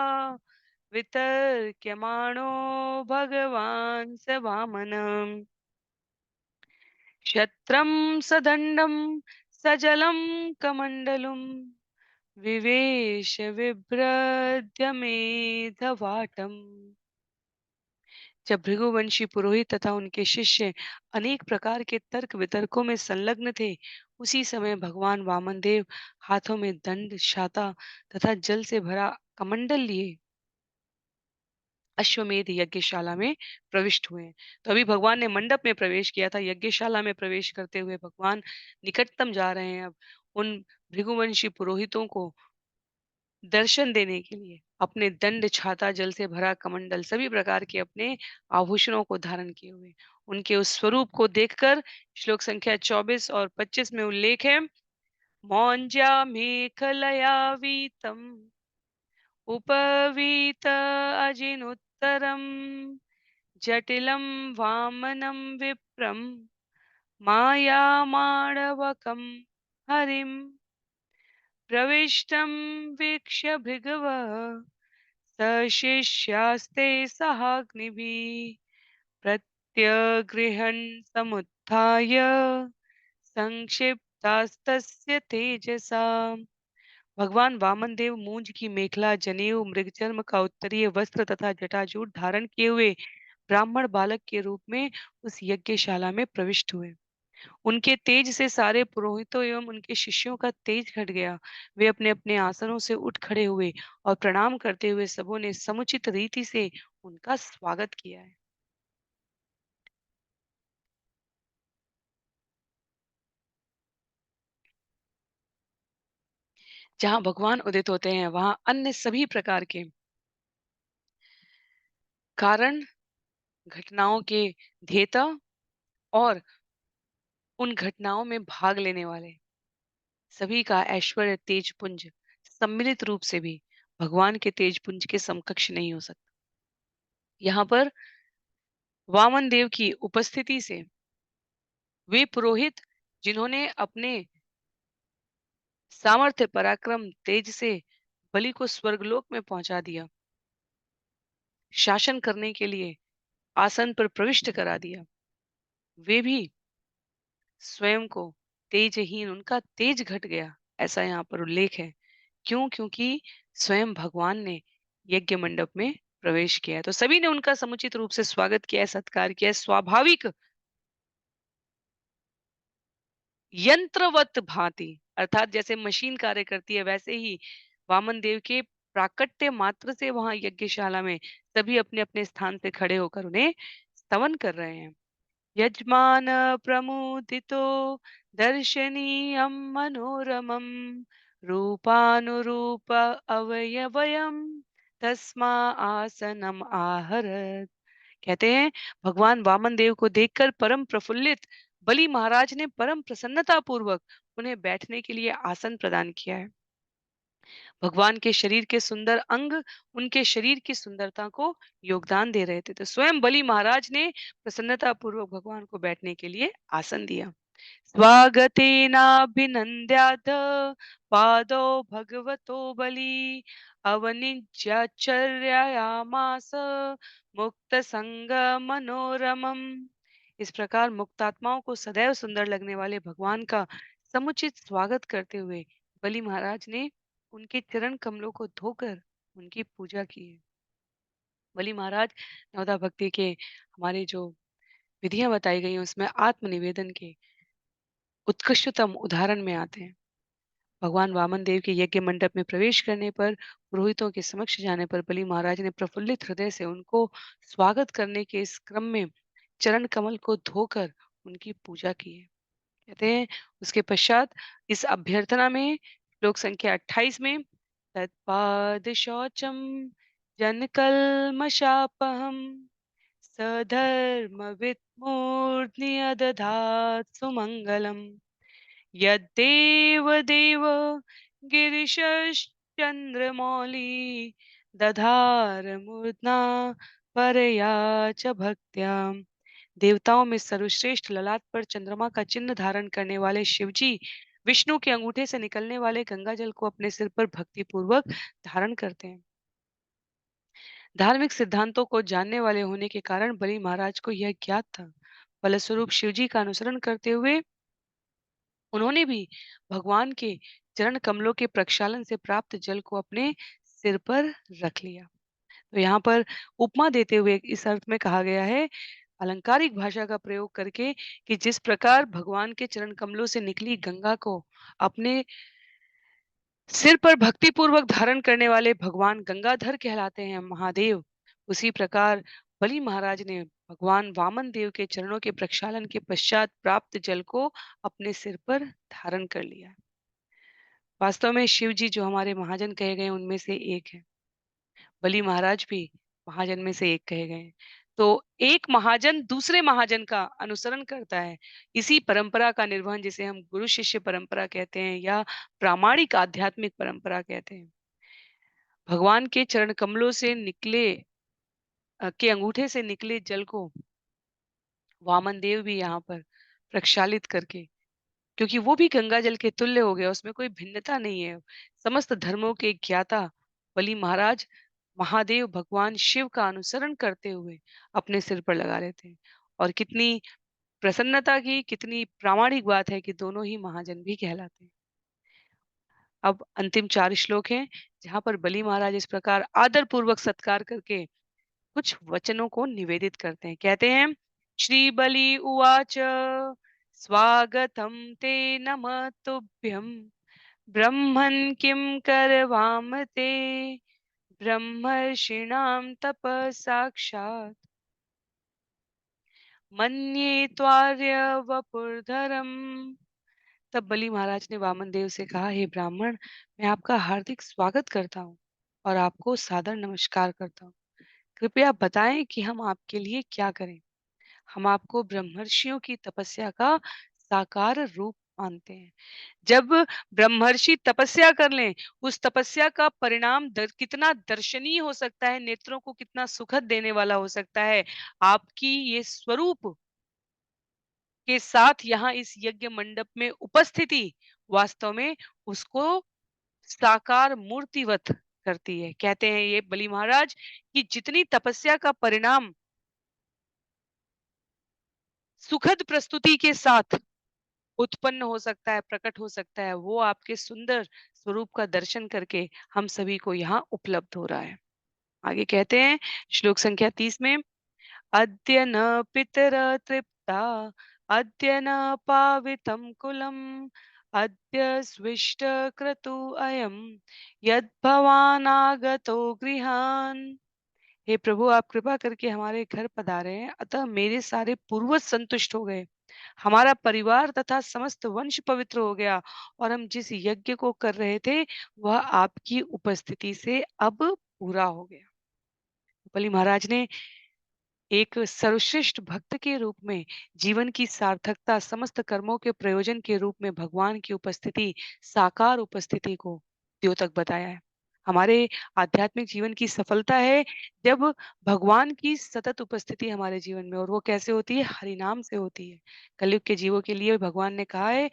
वितर्क्यमाणो भगवान् स वामनम् क्षत्रं सदण्डं सजलं कमण्डलुम् विवेश विभ्रद्य मेधवाटम। जब भृगुवंशी पुरोहित तथा उनके शिष्य अनेक प्रकार के तर्क वितर्कों में संलग्न थे, उसी समय भगवान वामन देव हाथों में दंड, छाता तथा जल से भरा कमंडल लिए अश्वमेध यज्ञशाला में प्रविष्ट हुए। तो अभी भगवान ने मंडप में प्रवेश किया था, यज्ञशाला में प्रवेश करते हुए भगवान निकटतम जा रहे हैं अब उन भृगुवंशी पुरोहितों को दर्शन देने के लिए। अपने दंड, छाता, जल से भरा कमंडल, सभी प्रकार के अपने आभूषणों को धारण किए हुए उनके उस स्वरूप को देखकर श्लोक संख्या 24 और 25 में उल्लेख है, मौंजा मेखलया वीतम उपवीत अजिनुत्तरम जटिलम वामनम विप्रम माया माणवकम हरिम प्रविष्टं वीक्ष्य भृगवः सशिष्यास्ते सहाग्निभिः प्रत्यगृहन् समुत्थाय संक्षिप्तास्तस्य तेजसा। भगवान वामन देव मूंज की मेखला, जनेऊ, मृगचर्म का उत्तरीय वस्त्र तथा जटाजूट धारण किए हुए ब्राह्मण बालक के रूप में उस यज्ञशाला में प्रविष्ट हुए। उनके तेज से सारे पुरोहितों एवं उनके शिष्यों का तेज घट गया। वे अपने-अपने आसनों से उठ खड़े हुए और प्रणाम करते हुए सबों ने समुचित रीति से उनका स्वागत किया है। जहाँ भगवान उदित होते हैं, वहाँ अन्य सभी प्रकार के कारण, घटनाओं के धेता और उन घटनाओं में भाग लेने वाले सभी का ऐश्वर्य तेजपुंज सम्मिलित रूप से भी भगवान के तेजपुंज के समकक्ष नहीं हो सकता। यहाँ पर वामन देव की उपस्थिति से वे पुरोहित जिन्होंने अपने सामर्थ्य पराक्रम तेज से बलि को स्वर्गलोक में पहुंचा दिया, शासन करने के लिए आसन पर प्रविष्ट करा दिया, वे भी स्वयं को तेजहीन, उनका तेज घट गया, ऐसा यहाँ पर उल्लेख है। क्यों? क्योंकि स्वयं भगवान ने यज्ञ मंडप में प्रवेश किया है। तो सभी ने उनका समुचित रूप से स्वागत किया है, सत्कार किया है। स्वाभाविक यंत्रवत भांति, अर्थात जैसे मशीन कार्य करती है, वैसे ही वामन देव के प्राकट्य मात्र से वहां यज्ञशाला में सभी अपने अपने स्थान से खड़े होकर उन्हें स्तवन कर रहे हैं। यजमान प्रमुदितो दर्शनीयं मनोरमं रूपानुरूप अवयवयं तस्मा आसनम आहरत। कहते हैं भगवान वामन देव को देखकर परम प्रफुल्लित बलि महाराज ने परम प्रसन्नता पूर्वक उन्हें बैठने के लिए आसन प्रदान किया है। भगवान के शरीर के सुंदर अंग उनके शरीर की सुंदरता को योगदान दे रहे थे, तो स्वयं बलि महाराज ने प्रसन्नता पूर्वक भगवान को बैठने के लिए आसन दिया। स्वागतेनाभिनन्द्याथ पादौ भगवतो बलि अवनिज्यचर्यायामास मुक्त संग मनोरमम। इस प्रकार मुक्तात्माओं को सदैव सुंदर लगने वाले भगवान का समुचित स्वागत करते हुए बलि महाराज ने उनके चरण कमलों को धोकर उनकी पूजा की है। बलि महाराज नवदा भक्ति के हमारे जो विधियां बताई गई हैं उसमें आत्मनिवेदन के उत्कृष्टतम उदाहरण में आते हैं। भगवान वामन देव के यज्ञ मंडप में प्रवेश करने पर पुरोहितों के समक्ष जाने पर बलि महाराज ने प्रफुल्लित हृदय से उनको स्वागत करने के इस क्रम में चरण कमल को धोकर उनकी पूजा की है। कहते हैं उसके पश्चात इस अभ्यर्थना में श्लोक संख्या 28 में तत्पाद शौचम जनकल्मषापहम सधर्म वित्मूर्ध्नि अदधात् सुमंगलम यद्देव देव गिरिशश्चन्द्रमौली दधार मूर्ध्ना परया च भक्त्या। देवताओं में सर्वश्रेष्ठ ललाट पर चंद्रमा का चिन्ह धारण करने वाले शिवजी विष्णु के अंगूठे से निकलने वाले गंगा जल को अपने सिर पर भक्ति पूर्वक धारण करते हैं। धार्मिक सिद्धांतों को जानने वाले होने के कारण बलि महाराज को यह ज्ञात था। फलस्वरूप शिवजी का अनुसरण करते हुए उन्होंने भी भगवान के चरण कमलों के प्रक्षालन से प्राप्त जल को अपने सिर पर रख लिया। तो यहाँ पर उपमा देते हुए इस अर्थ में कहा गया है, अलंकारिक भाषा का प्रयोग करके, कि जिस प्रकार भगवान के चरण कमलों से निकली गंगा को अपने सिर पर भक्ति पूर्वक धारण करने वाले भगवान गंगाधर कहलाते हैं, महादेव। उसी प्रकार बलि महाराज ने भगवान वामन देव के चरणों के प्रक्षालन के पश्चात प्राप्त जल को अपने सिर पर धारण कर लिया। वास्तव में शिव जी जो हमारे महाजन कहे गए उनमें से एक है, बलि महाराज भी महाजन में से एक कहे गए हैं। तो एक महाजन दूसरे महाजन का अनुसरण करता है। इसी परंपरा का निर्वहन, जिसे हम गुरु शिष्य परंपरा कहते हैं या प्रामाणिक आध्यात्मिक परंपरा कहते हैं। भगवान के चरण कमलों से निकले के अंगूठे से निकले जल को वामन देव भी यहाँ पर प्रक्षालित करके, क्योंकि वो भी गंगा जल के तुल्य हो गया, उसमें कोई भिन्नता नहीं है। समस्त धर्मों के ज्ञाता बलि महाराज महादेव भगवान शिव का अनुसरण करते हुए अपने सिर पर लगा लेते हैं। और कितनी प्रसन्नता की, कितनी प्रामाणिक बात है कि दोनों ही महाजन भी कहलाते हैं। अब अंतिम 4 श्लोक हैं, जहाँ पर बलि महाराज इस प्रकार आदर पूर्वक सत्कार करके कुछ वचनों को निवेदित करते हैं। कहते हैं, श्री बलि उवाच स्वागतं ते नमः तुभ्यं ब्रह्मन् किं करवाम ते ब्रह्मर्षीणां तपः साक्षात् मन्ये त्वार्य वपुर्धरम्। तब बलि महाराज ने वामन देव से कहा, हे ब्राह्मण, मैं आपका हार्दिक स्वागत करता हूँ और आपको सादर नमस्कार करता हूँ। कृपया बताएं कि हम आपके लिए क्या करें। हम आपको ब्रह्मर्षियों की तपस्या का साकार रूप मानते हैं। जब ब्रह्मर्षि तपस्या कर लें, उस तपस्या का परिणाम कितना दर्शनीय हो सकता है, नेत्रों को कितना सुखद देने वाला हो सकता है। आपकी ये स्वरूप के साथ यहाँ इस यज्ञ मंडप में उपस्थिति वास्तव में उसको साकार मूर्तिवत करती है। कहते हैं ये बलि महाराज कि जितनी तपस्या का परिणाम सुखद प्रस्तुति के साथ उत्पन्न हो सकता है, प्रकट हो सकता है, वो आपके सुंदर स्वरूप का दर्शन करके हम सभी को यहाँ उपलब्ध हो रहा है। आगे कहते हैं श्लोक संख्या 30 में, अद्य न पितर तृप्ता, अद्य न पावितं कुलम्, अद्य स्विष्ट क्रतु अयम्, यद् भवान् आगतो गृहान्। हे प्रभु, आप कृपा करके हमारे घर पधारे हैं, अतः मेरे सारे पूर्वज संतुष्ट हो गए, हमारा परिवार तथा समस्त वंश पवित्र हो गया और हम जिस यज्ञ को कर रहे थे वह आपकी उपस्थिति से अब पूरा हो गया। बलि महाराज ने एक सर्वश्रेष्ठ भक्त के रूप में जीवन की सार्थकता, समस्त कर्मों के प्रयोजन के रूप में भगवान की उपस्थिति, साकार उपस्थिति को द्योतक बताया है। हमारे आध्यात्मिक जीवन की सफलता है जब भगवान की सतत उपस्थिति हमारे जीवन में, और वो कैसे होती है? हरि नाम से होती है। कलयुग के जीवों के लिए भगवान ने कहा है,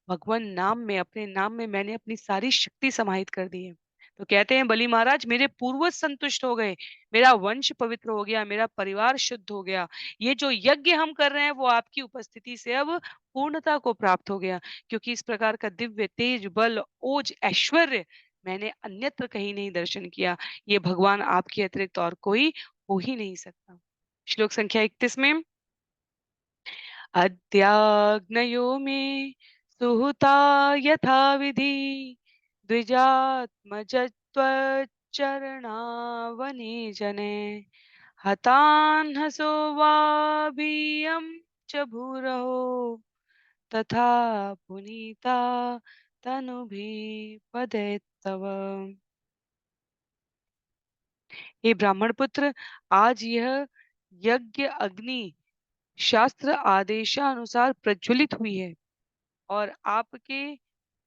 भगवान नाम में, अपने नाम में मैंने अपनी सारी शक्ति समाहित कर दी है। तो कहते हैं बलि महाराज, मेरे पूर्वज संतुष्ट हो गए, मेरा वंश पवित्र हो गया, मेरा परिवार शुद्ध हो गया। ये जो यज्ञ हम कर रहे हैं वो आपकी उपस्थिति से अब पूर्णता को प्राप्त हो गया, क्योंकि इस प्रकार का दिव्य तेज, बल, ओज, ऐश्वर्य मैंने अन्यत्र कहीं नहीं दर्शन किया। ये भगवान आपके अतिरिक्त और कोई हो ही नहीं सकता। श्लोक संख्या 31 में, अद्याग्नयो मे सुहुता यथा विधि द्विजात्मजत्वच्चरणावने जने हतान्हसो वाभियं च भूरहो तथा पुनीता तनुभिः पदेत्तव। हे ब्राह्मण पुत्र, आज यह यज्ञ अग्नि शास्त्र आदेशानुसार प्रज्वलित हुई है और आपके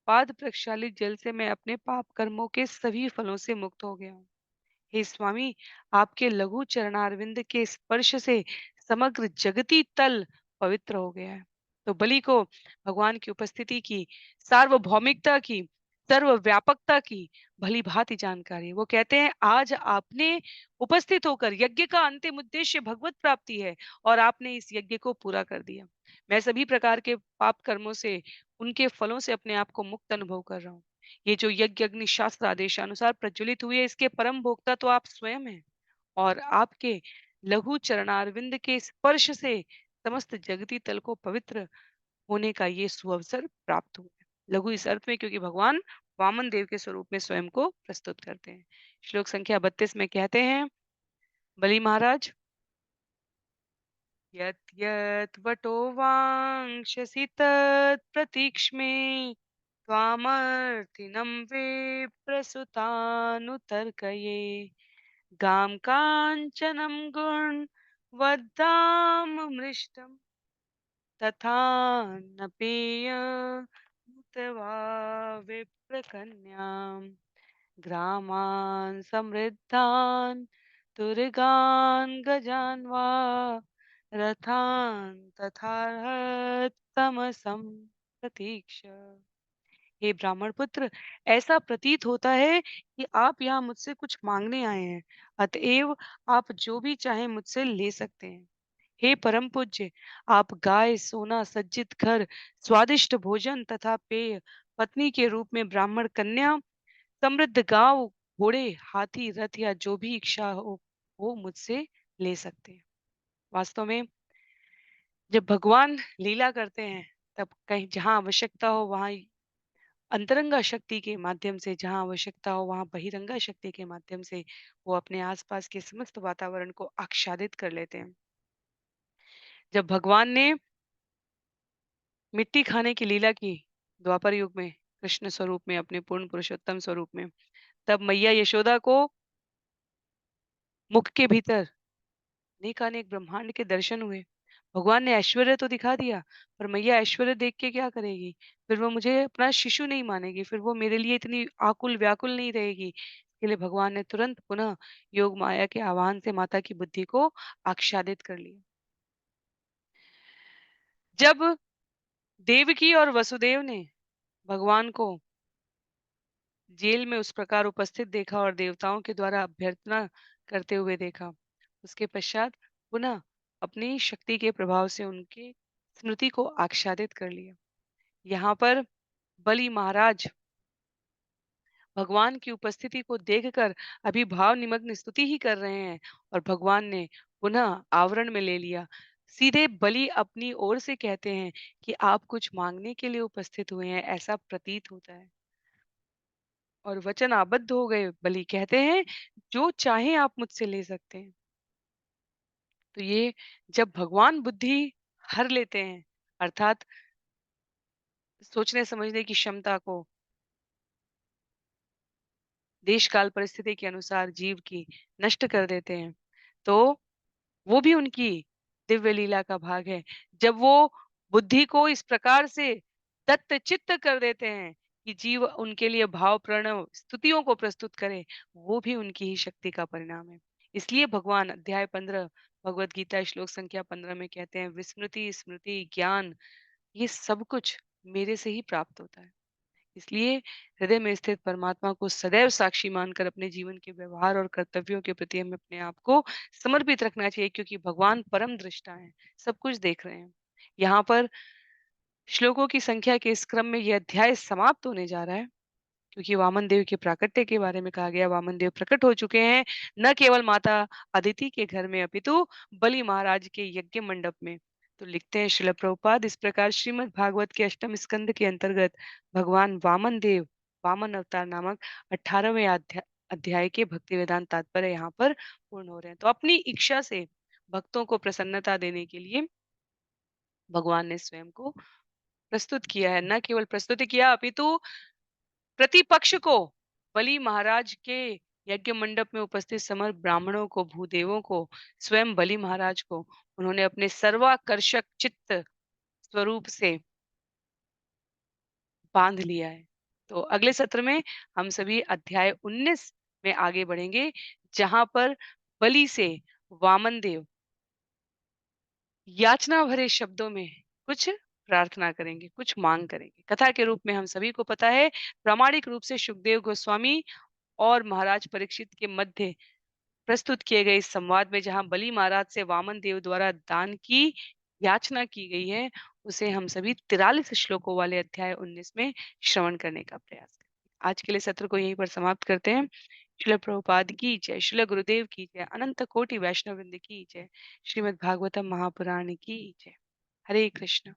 पाद प्रक्षालित जल से मैं अपने पाप कर्मों के सभी फलों से मुक्त हो गया हूँ। हे स्वामी, आपके लघु चरणारविंद के स्पर्श से समग्र जगती तल पवित्र हो गया है। तो बलि को भगवान की उपस्थिति की, सार्वभौमिकता की, सर्वव्यापकता की भली भांति जानकारी है। वो कहते हैं, आज आपने उपस्थित होकर, यज्ञ का अंतिम उद्देश्य भगवत प्राप्ति है और आपने इस यज्ञ को पूरा कर दिया। मैं सभी प्रकार के पाप कर्मों से, उनके फलों से अपने आप को मुक्त अनुभव कर रहा हूँ। ये जो यज्ञ अग्नि शास्त्र आदेशानुसार प्रज्वलित हुई है, इसके परम भोक्ता तो आप स्वयं हैं और आपके लघु चरणारविंद के स्पर्श से समस्त जगती तल को पवित्र होने का ये सुअवसर प्राप्त हुआ है। लघु इस अर्थ में क्योंकि भगवान वामन देव के स्वरूप में स्वयं को प्रस्तुत करते हैं। श्लोक संख्या 32 में कहते हैं बलि महाराज, यत् यत् वटो वांक्षसि तत् प्रतीक्ष्मे त्वामर्थिनं विप्रसुतानुतर्कये गां काञ्चनं गुणवद्दाममृष्टं तथा न पेयमुतवा विप्रकन्याम् ग्रामान् समृद्धान् तुरगान् गजान् वा रथान् तथा तमसं प्रतीक्ष। हे ब्राह्मण पुत्र, ऐसा प्रतीत होता है कि आप यहाँ मुझसे कुछ मांगने आए हैं, अतएव आप जो भी चाहें मुझसे ले सकते हैं। हे परम पूज्य, आप गाय, सोना, सज्जित घर, स्वादिष्ट भोजन तथा पेय, पत्नी के रूप में ब्राह्मण कन्या, समृद्ध गांव, घोड़े, हाथी, रथ या जो भी इच्छा हो वो मुझसे ले सकते हैं। वास्तव में जब भगवान लीला करते हैं तब कहीं जहाँ आवश्यकता हो वहाँ अंतरंगा शक्ति के माध्यम से, जहाँ आवश्यकता हो वहाँ बहिरंगा शक्ति के माध्यम से वो अपने आसपास के समस्त वातावरण को आच्छादित कर लेते हैं। जब भगवान ने मिट्टी खाने की लीला की द्वापर युग में, कृष्ण स्वरूप में, अपने पूर्ण पुरुषोत्तम स्वरूप में, तब मैया यशोदा को मुख के भीतर अनेकानेक ब्रह्मांड के दर्शन हुए। भगवान ने ऐश्वर्य तो दिखा दिया, पर मैया ऐश्वर्य देख के क्या करेगी? फिर वो मुझे अपना शिशु नहीं मानेगी, फिर वो मेरे लिए इतनी आकुल व्याकुल नहीं रहेगी। इसके लिए भगवान ने तुरंत पुनः योग माया के आह्वान से माता की बुद्धि को आच्छादित कर लिया। जब देवकी और वसुदेव ने भगवान को जेल में उस प्रकार उपस्थित देखा और देवताओं के द्वारा अभ्यर्थना करते हुए देखा, उसके पश्चात पुनः अपनी शक्ति के प्रभाव से उनकी स्मृति को आच्छादित कर लिया। यहाँ पर बलि महाराज भगवान की उपस्थिति को देखकर अभी भाव निमग्न स्तुति ही कर रहे हैं और भगवान ने पुनः आवरण में ले लिया। सीधे बलि अपनी ओर से कहते हैं कि आप कुछ मांगने के लिए उपस्थित हुए हैं, ऐसा प्रतीत होता है। और वचन आबद्ध हो गए। बलि कहते हैं जो चाहे आप मुझसे ले सकते हैं। तो ये जब भगवान बुद्धि हर लेते हैं, अर्थात सोचने समझने की क्षमता को देश काल परिस्थिति के अनुसार जीव की नष्ट कर देते हैं, तो वो भी उनकी दिव्य लीला का भाग है। जब वो बुद्धि को इस प्रकार से तत्चित्त कर देते हैं कि जीव उनके लिए भाव प्रणव स्तुतियों को प्रस्तुत करे, वो भी उनकी ही शक्ति का परिणाम है। इसलिए भगवान अध्याय 15 भगवत गीता श्लोक संख्या 15 में कहते हैं विस्मृति, स्मृति, ज्ञान ये सब कुछ मेरे से ही प्राप्त होता है। इसलिए हृदय में स्थित परमात्मा को सदैव साक्षी मानकर अपने जीवन के व्यवहार और कर्तव्यों के प्रति हमें अपने आप को समर्पित रखना चाहिए, क्योंकि भगवान परम दृष्टा है, सब कुछ देख रहे हैं। यहाँ पर श्लोकों की संख्या के इस क्रम में यह अध्याय समाप्त होने जा रहा है, क्योंकि वामन देव के प्राकट्य के बारे में कहा गया। वामन देव प्रकट हो चुके हैं, न केवल माता अदिति के घर में अपितु बलि महाराज के यज्ञ मंडप में। तो लिखते हैं श्रील प्रभुपाद इस प्रकार श्रीमद् भागवत के अष्टम स्कंद के अंतर्गत भगवान वामन देव वामन अवतार नामक 18वें अध्याय के भक्ति वेदांत तात्पर्य यहाँ पर पूर्ण हो रहे हैं। तो अपनी इच्छा से भक्तों को प्रसन्नता देने के लिए भगवान ने स्वयं को प्रस्तुत किया है। न केवल प्रस्तुत किया अपितु प्रतिपक्ष को बलि महाराज के यज्ञ मंडप में उपस्थित समस्त ब्राह्मणों को, भूदेवों को, स्वयं बलि महाराज को उन्होंने अपने सर्वाकर्षक चित्त स्वरूप से बांध लिया है। तो अगले सत्र में हम सभी अध्याय 19 में आगे बढ़ेंगे, जहां पर बलि से वामन देव याचना भरे शब्दों में कुछ प्रार्थना करेंगे, कुछ मांग करेंगे। कथा के रूप में हम सभी को पता है, प्रामाणिक रूप से सुखदेव गोस्वामी और महाराज परीक्षित के मध्य प्रस्तुत किए गए इस संवाद में जहां बलि महाराज से वामन देव द्वारा दान की याचना की गई है, उसे हम सभी 43 श्लोकों वाले अध्याय 19 में श्रवण करने का प्रयास करें। आज के लिए सत्र को यहीं पर समाप्त करते हैं। श्रील प्रभुपाद की जय, श्रील गुरुदेव की जय, अनंत कोटि वैष्णव वृंद की जय, श्रीमद् भागवतम महापुराण की जय। हरे कृष्ण।